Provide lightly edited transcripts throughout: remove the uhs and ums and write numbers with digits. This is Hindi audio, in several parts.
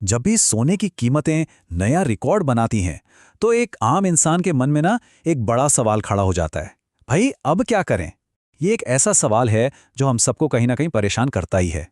जब भी सोने की कीमतें नया रिकॉर्ड बनाती हैं, तो एक आम इंसान के मन में ना एक बड़ा सवाल खड़ा हो जाता है। भाई अब क्या करें? ये एक ऐसा सवाल है जो हम सबको कहीं ना कहीं परेशान करता ही है।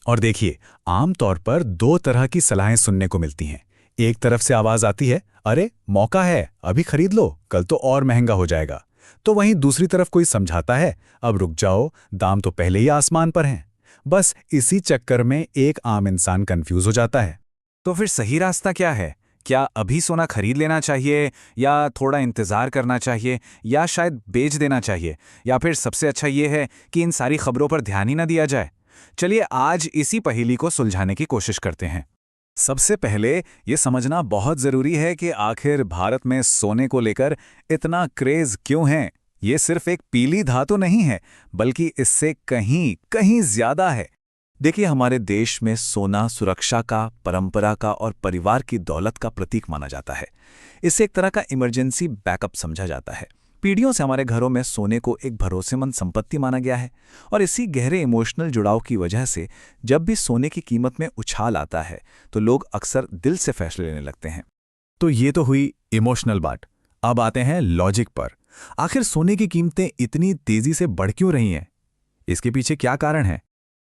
और देखिए, आमतौर पर दो तरह की सलाहें सुनने को मिलती हैं। एक तरफ से आवाज आती है, अरे मौका है, अभी खरीद लो, कल तो और महंगा हो जाएगा। तो वहीं दूसरी तरफ कोई समझाता है, अब रुक जाओ, दाम तो पहले ही आसमान पर हैं। बस इसी चक्कर में एक आम इंसान कंफ्यूज हो जाता है। तो फिर सही रास्ता क्या है? क्या अभी सोना खरीद लेना चाहिए, या थोड़ा इंतज़ार करना चाहिए, या शायद बेच देना चाहिए, या फिर सबसे अच्छा ये है कि इन सारी खबरों पर ध्यान ही ना दिया जाए? चलिए आज इसी पहेली को सुलझाने की कोशिश करते हैं। सबसे पहले ये समझना बहुत जरूरी है कि आखिर भारत में सोने को लेकर इतना क्रेज क्यों है। ये सिर्फ एक पीली धातु नहीं है, बल्कि इससे कहीं कहीं ज्यादा है। देखिए, हमारे देश में सोना सुरक्षा का, परंपरा का और परिवार की दौलत का प्रतीक माना जाता है। इसे एक तरह का इमरजेंसी बैकअप समझा जाता है। पीढ़ियों से हमारे घरों में सोने को एक भरोसेमंद संपत्ति माना गया है। और इसी गहरे इमोशनल जुड़ाव की वजह से जब भी सोने की कीमत में उछाल आता है, तो लोग अक्सर दिल से फैसले लेने लगते हैं। तो ये तो हुई इमोशनल बात। अब आते हैं लॉजिक पर। आखिर सोने की कीमतें इतनी तेजी से बढ़ क्यों रही हैं? इसके पीछे क्या कारण है?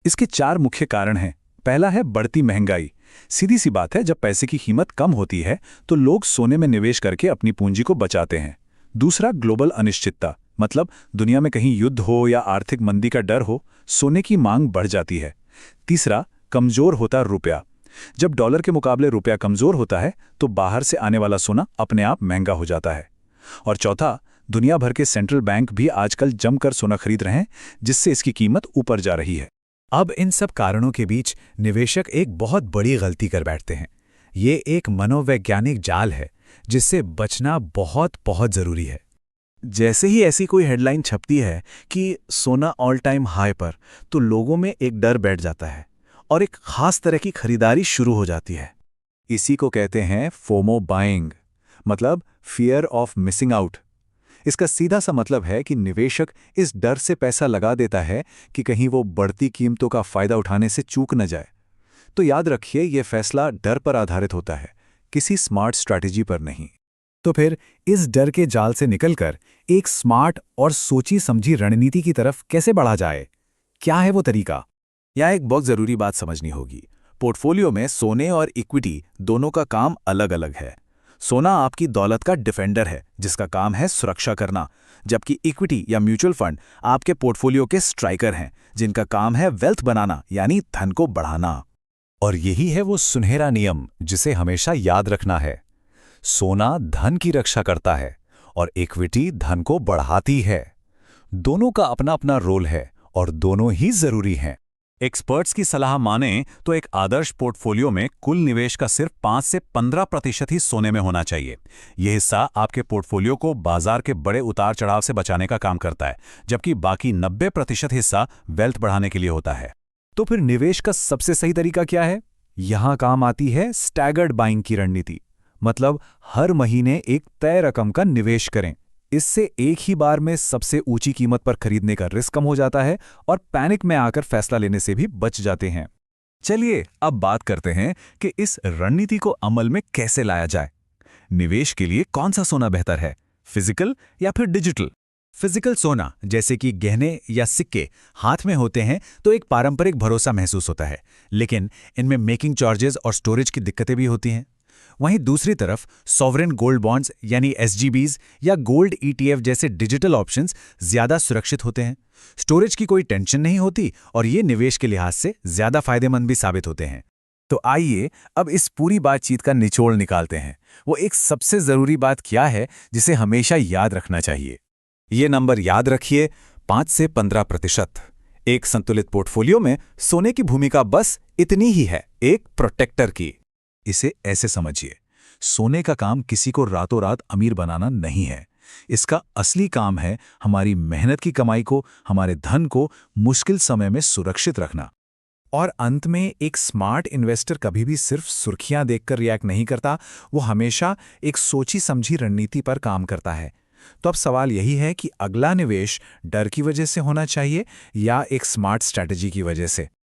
इसके चार मुख्य कारण हैं। पहला है बढ़ती महंगाई। सीधी सी बात है, जब पैसे की कीमत कम होती है तो लोग सोने में निवेश करके अपनी पूंजी को बचाते हैं। दूसरा, ग्लोबल अनिश्चितता, मतलब दुनिया में कहीं युद्ध हो या आर्थिक मंदी का डर हो, सोने की मांग बढ़ जाती है। तीसरा, कमजोर होता रुपया। जब डॉलर के मुकाबले रुपया कमजोर होता है तो बाहर से आने वाला सोना अपने आप महंगा हो जाता है। और चौथा, दुनिया भर के सेंट्रल बैंक भी आजकल जमकर सोना खरीद रहे हैं, जिससे इसकी कीमत ऊपर जा रही है। अब इन सब कारणों के बीच निवेशक एक बहुत बड़ी गलती कर बैठते हैं। ये एक मनोवैज्ञानिक जाल है जिससे बचना बहुत बहुत जरूरी है। जैसे ही ऐसी कोई हेडलाइन छपती है कि सोना ऑल टाइम हाई पर, तो लोगों में एक डर बैठ जाता है और एक खास तरह की खरीदारी शुरू हो जाती है। इसी को कहते हैं फोमो बाइंग, मतलब फियर ऑफ मिसिंग आउट। इसका सीधा सा मतलब है कि निवेशक इस डर से पैसा लगा देता है कि कहीं वो बढ़ती कीमतों का फायदा उठाने से चूक न जाए। तो याद रखिए, यह फैसला डर पर आधारित होता है, किसी स्मार्ट स्ट्रैटेजी पर नहीं। तो फिर इस डर के जाल से निकलकर एक स्मार्ट और सोची समझी रणनीति की तरफ कैसे बढ़ा जाए? क्या है वो तरीका? यहाँ एक बहुत जरूरी बात समझनी होगी। पोर्टफोलियो में सोने और इक्विटी दोनों का काम अलग अलग है। सोना आपकी दौलत का डिफेंडर है, जिसका काम है सुरक्षा करना, जबकि इक्विटी या म्यूचुअल फंड आपके पोर्टफोलियो के स्ट्राइकर हैं, जिनका काम है वेल्थ बनाना, यानी धन को बढ़ाना। और यही है वो सुनहरा नियम जिसे हमेशा याद रखना है। सोना धन की रक्षा करता है और इक्विटी धन को बढ़ाती है। दोनों का अपना अपना रोल है और दोनों ही जरूरी हैं। एक्सपर्ट्स की सलाह माने तो एक आदर्श पोर्टफोलियो में कुल निवेश का सिर्फ 5 से 15% ही सोने में होना चाहिए। यह हिस्सा आपके पोर्टफोलियो को बाजार के बड़े उतार चढ़ाव से बचाने का काम करता है, जबकि बाकी 90% हिस्सा वेल्थ बढ़ाने के लिए होता है। तो फिर निवेश का सबसे सही तरीका क्या है? यहां काम आती है स्टैगर्ड बाइंग की रणनीति। मतलब हर महीने एक तय रकम का निवेश करें। इससे एक ही बार में सबसे ऊंची कीमत पर खरीदने का रिस्क कम हो जाता है और पैनिक में आकर फैसला लेने से भी बच जाते हैं। चलिए अब बात करते हैं कि इस रणनीति को अमल में कैसे लाया जाए। निवेश के लिए कौन सा सोना बेहतर है, फिजिकल या फिर डिजिटल? फिजिकल सोना, जैसे कि गहने या सिक्के, हाथ में होते हैं तो एक पारंपरिक भरोसा महसूस होता है, लेकिन इनमें मेकिंग चार्जेस और स्टोरेज की दिक्कतें भी होती हैं। वहीं दूसरी तरफ सॉवरेन गोल्ड बॉन्ड्स यानी एसजीबीज या गोल्ड ईटीएफ जैसे डिजिटल ऑप्शंस ज्यादा सुरक्षित होते हैं। स्टोरेज की कोई टेंशन नहीं होती और ये निवेश के लिहाज से ज्यादा फायदेमंद भी साबित होते हैं। तो आइए अब इस पूरी बातचीत का निचोड़ निकालते हैं। वो एक सबसे जरूरी बात क्या है जिसे हमेशा याद रखना चाहिए? ये नंबर याद रखिए, 5 से 15%। एक संतुलित पोर्टफोलियो में सोने की भूमिका बस इतनी ही है, एक प्रोटेक्टर की। इसे ऐसे समझिए, सोने का काम किसी को रातों रात अमीर बनाना नहीं है। इसका असली काम है हमारी मेहनत की कमाई को, हमारे धन को मुश्किल समय में सुरक्षित रखना। और अंत में एक स्मार्ट इन्वेस्टर कभी भी सिर्फ सुर्खियां देखकर रिएक्ट नहीं करता, वो हमेशा एक सोची समझी रणनीति पर काम करता है। तो अब सवाल यही है कि अगला निवेश डर की वजह से होना चाहिए या एक स्मार्ट स्ट्रैटेजी की वजह से?